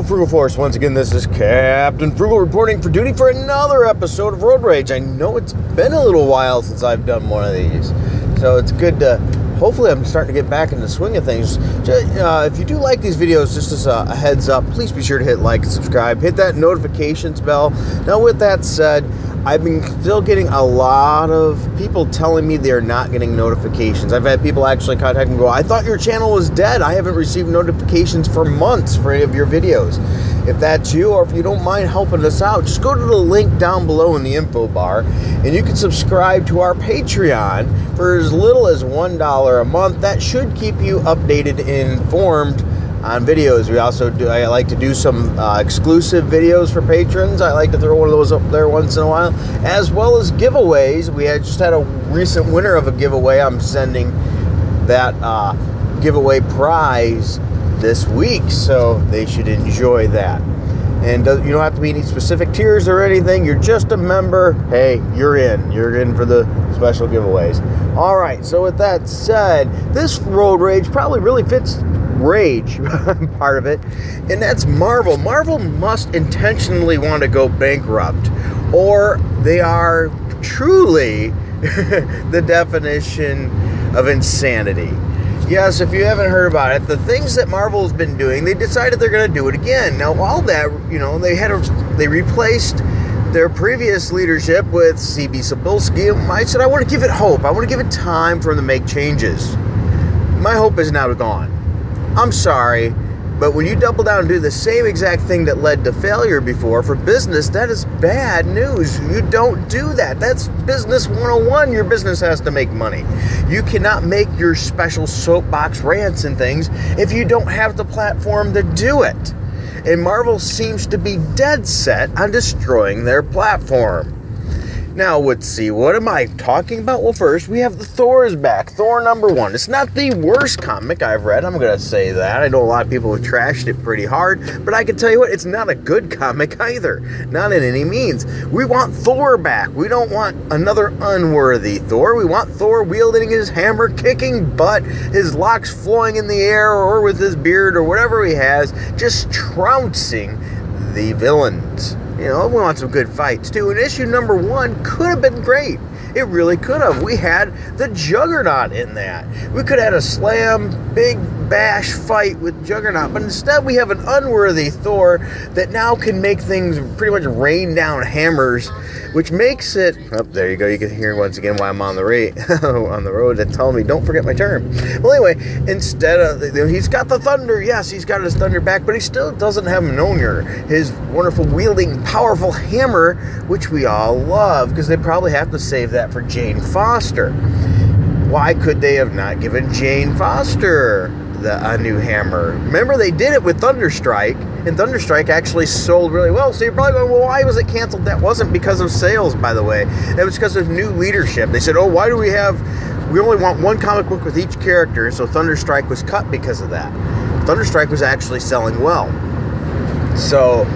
Frugal Force. Once again, this is Captain Frugal reporting for duty for another episode of Road Rage. I know it's been a little while since I've done one of these, so it's good to, hopefully I'm starting to get back in the swing of things. If you do like these videos, just as a heads up, please be sure to hit like and subscribe. Hit that notifications bell. Now with that said, I've been still getting a lot of people telling me they're not getting notifications. I've had people actually contact me and go, I thought your channel was dead. I haven't received notifications for months for any of your videos. If that's you, or if you don't mind helping us out, just go to the link down below in the info bar and you can subscribe to our Patreon for as little as $1 a month. That should keep you updated and informed on videos. We also do, I like to do some exclusive videos for patrons. I like to throw one of those up there once in a while, as well as giveaways. We had just had a recent winner of a giveaway. I'm sending that giveaway prize this week, so they should enjoy that. And you don't have to be any specific tiers or anything. You're just a member. Hey, you're in for the special giveaways. All right, so with that said, this Road Rage probably really fits Rage part of it, and that's Marvel. Marvel must intentionally want to go bankrupt, or they are truly the definition of insanity. Yes, if you haven't heard about it, the things that Marvel's been doing, they decided they're going to do it again. Now, all that, you know, they replaced their previous leadership with CB Cebulski. I said, I want to give it hope. I want to give it time for them to make changes. My hope is now gone. I'm sorry, but when you double down and do the same exact thing that led to failure before for business, that is bad news. You don't do that. That's business 101. Your business has to make money. You cannot make your special soapbox rants and things if you don't have the platform to do it. And Marvel seems to be dead set on destroying their platform. Now, let's see, what am I talking about? Well, first, we have the Thor is back. Thor #1. It's not the worst comic I've read. I'm going to say that. I know a lot of people have trashed it pretty hard, but I can tell you what, it's not a good comic either. Not in any means. We want Thor back. We don't want another unworthy Thor. We want Thor wielding his hammer, kicking butt, his locks flowing in the air, or with his beard, or whatever he has, just trouncing the villains. You know, we want some good fights, too. And issue #1 could have been great. It really could have. We had the Juggernaut in that. We could have had a slam, big bash fight with Juggernaut. But instead, we have an unworthy Thor that now can make things pretty much rain down hammers, which makes it... Oh, there you go. You can hear once again why I'm on the road and telling me, don't forget my term. Well, anyway, instead of... He's got the thunder. Yes, he's got his thunder back, but he still doesn't have Mjolnir, his wonderful wielding, powerful hammer, which we all love, because they probably have to save that for Jane Foster. Why could they have not given Jane Foster a new hammer? Remember, they did it with Thunderstrike, and Thunderstrike actually sold really well. So you're probably going, well, why was it canceled? That wasn't because of sales, by the way. That was because of new leadership. They said, oh, why do we only want one comic book with each character, so Thunderstrike was cut because of that. Thunderstrike was actually selling well. So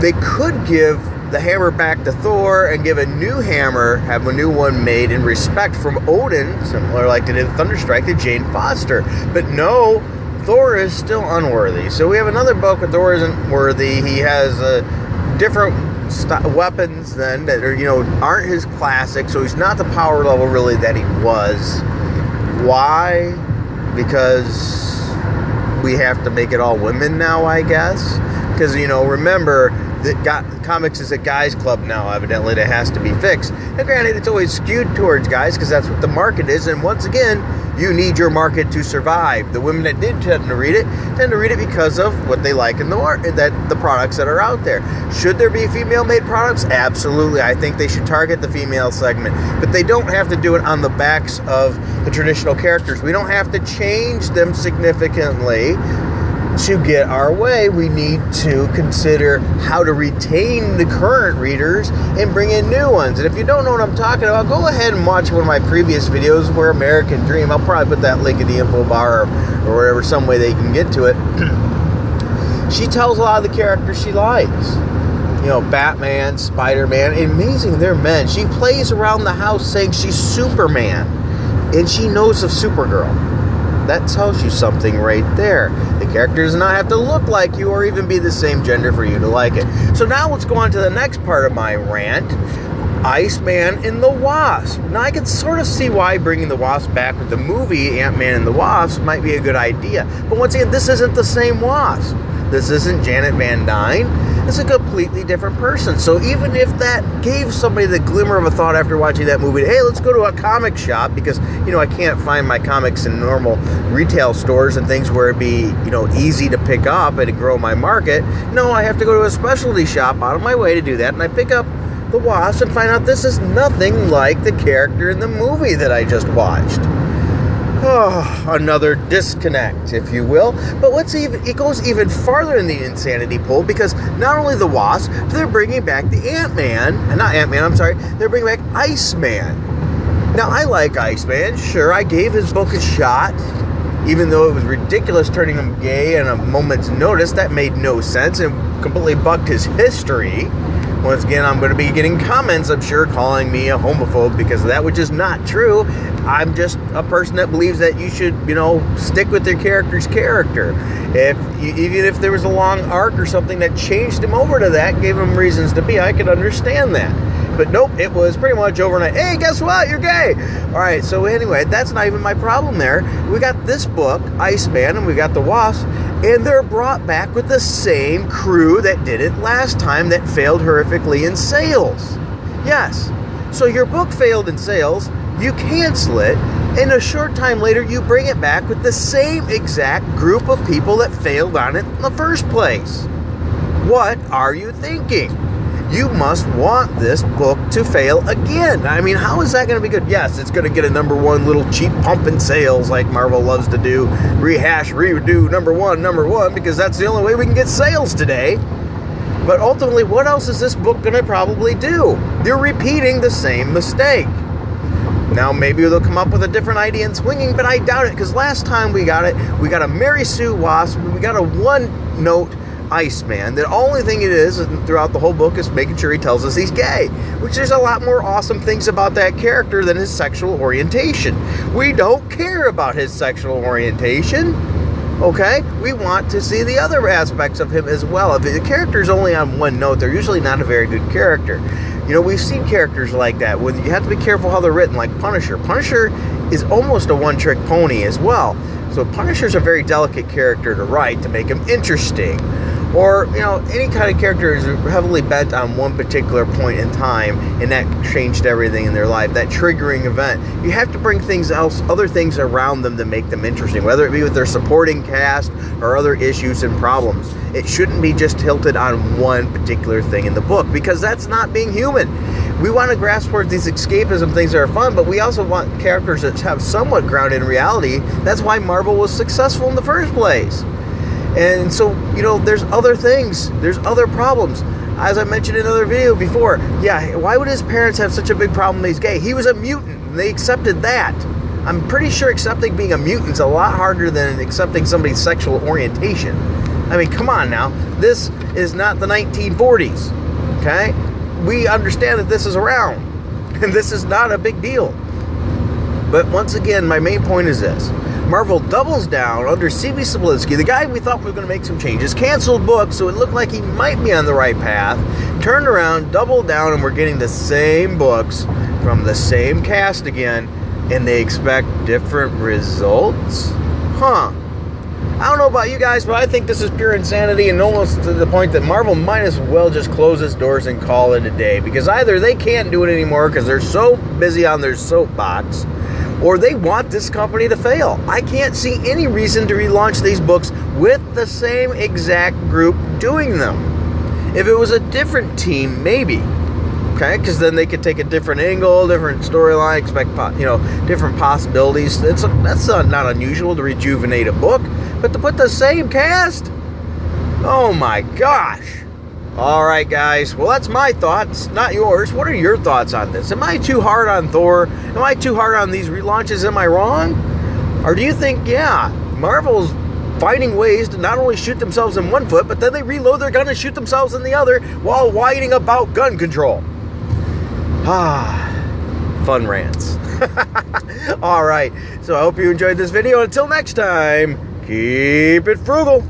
they could give the hammer back to Thor and give a new hammer, have a new one made in respect from Odin, similar like they did Thunderstrike, to Jane Foster. But no, Thor is still unworthy. So we have another book where Thor isn't worthy. He has different weapons then that are, you know, aren't his classic, so he's not the power level really that he was. Why? Because we have to make it all women now, I guess. Because, you know, remember, comics is a guys club now, evidently. That has to be fixed. Now, granted, it's always skewed towards guys because that's what the market is, and once again, you need your market to survive. The women that did tend to read it because of what they like in the market, the products that are out there. Should there be female-made products? Absolutely. I think they should target the female segment, but they don't have to do it on the backs of the traditional characters. We don't have to change them significantly to get our way. We need to consider how to retain the current readers and bring in new ones. And if you don't know what I'm talking about, go ahead and watch one of my previous videos where American Dream, I'll probably put that link in the info bar or whatever, some way they can get to it. She tells a lot of the characters she likes. You know, Batman, Spider-Man, amazing, they're men. She plays around the house saying she's Superman, and she knows of Supergirl. That tells you something right there. The character does not have to look like you or even be the same gender for you to like it. So now let's go on to the next part of my rant. Iceman and the Wasp. Now I can sort of see why bringing the Wasp back with the movie Ant-Man and the Wasp might be a good idea. But once again, this isn't the same Wasp. This isn't Janet Van Dyne. It's a completely different person. So even if that gave somebody the glimmer of a thought after watching that movie, hey, let's go to a comic shop, because, you know, I can't find my comics in normal retail stores and things where it'd be, you know, easy to pick up and to grow my market. No, I have to go to a specialty shop out of my way to do that, and I pick up the Wasp and find out this is nothing like the character in the movie that I just watched. Oh, another disconnect, if you will. But it goes even farther in the insanity pool, because not only the Wasp, they're bringing back the they're bringing back Iceman. Now, I like Iceman, sure, I gave his book a shot, even though it was ridiculous turning him gay in a moment's notice. That made no sense and completely bucked his history. Once again, I'm going to be getting comments, I'm sure, calling me a homophobe because of that, which is not true. I'm just a person that believes that you should, you know, stick with your character's character. Even if there was a long arc or something that changed him over to that, gave him reasons to be, I could understand that. But nope, it was pretty much overnight. Hey, guess what? You're gay. All right, so anyway, that's not even my problem there. We got this book, Iceman, and we got the Wasp, and they're brought back with the same crew that did it last time that failed horrifically in sales. Yes, so your book failed in sales, you cancel it, and a short time later you bring it back with the same exact group of people that failed on it in the first place. What are you thinking? You must want this book to fail again. I mean, how is that going to be good? Yes, it's going to get a #1 little cheap pump in sales like Marvel loves to do. Rehash, redo, number one, because that's the only way we can get sales today. But ultimately, what else is this book going to probably do? They're repeating the same mistake. Now, maybe they'll come up with a different idea in swinging, but I doubt it, because last time we got a Mary Sue Wasp, we got a one-note Iceman. The only thing it is throughout the whole book is making sure he tells us he's gay, which there's a lot more awesome things about that character than his sexual orientation. We don't care about his sexual orientation, okay? We want to see the other aspects of him as well. If the character's only on one note, they're usually not a very good character. You know, we've seen characters like that. When you have to be careful how they're written, like Punisher. Punisher is almost a one-trick pony as well. So Punisher's a very delicate character to write to make him interesting. Or, you know, any kind of character is heavily bent on one particular point in time, and that changed everything in their life, that triggering event. You have to bring other things around them to make them interesting, whether it be with their supporting cast or other issues and problems. It shouldn't be just tilted on one particular thing in the book, because that's not being human. We want to grasp towards these escapism things that are fun, but we also want characters that have somewhat grounded in reality. That's why Marvel was successful in the first place. And so, you know, there's other things, there's other problems. As I mentioned in another video before, yeah, why would his parents have such a big problem that he's gay? He was a mutant, and they accepted that. I'm pretty sure accepting being a mutant is a lot harder than accepting somebody's sexual orientation. I mean, come on now. This is not the 1940s, okay? We understand that this is around, and this is not a big deal. But once again, my main point is this. Marvel doubles down under C.B. Cebulski, the guy we thought was going to make some changes, canceled books, so it looked like he might be on the right path, turned around, doubled down, and we're getting the same books from the same cast again, and they expect different results? Huh. I don't know about you guys, but I think this is pure insanity, and almost to the point that Marvel might as well just close its doors and call it a day, because either they can't do it anymore because they're so busy on their soapbox, or they want this company to fail. I can't see any reason to relaunch these books with the same exact group doing them. If it was a different team, maybe. Okay, because then they could take a different angle, different storyline, expect, you know, different possibilities. That's not unusual to rejuvenate a book, but to put the same cast? Oh my gosh. All right, guys. Well, that's my thoughts, not yours. What are your thoughts on this? Am I too hard on Thor? Am I too hard on these relaunches? Am I wrong? Or do you think, yeah, Marvel's finding ways to not only shoot themselves in one foot, but then they reload their gun and shoot themselves in the other while whining about gun control? Ah, fun rants. All right. So I hope you enjoyed this video. Until next time, keep it frugal.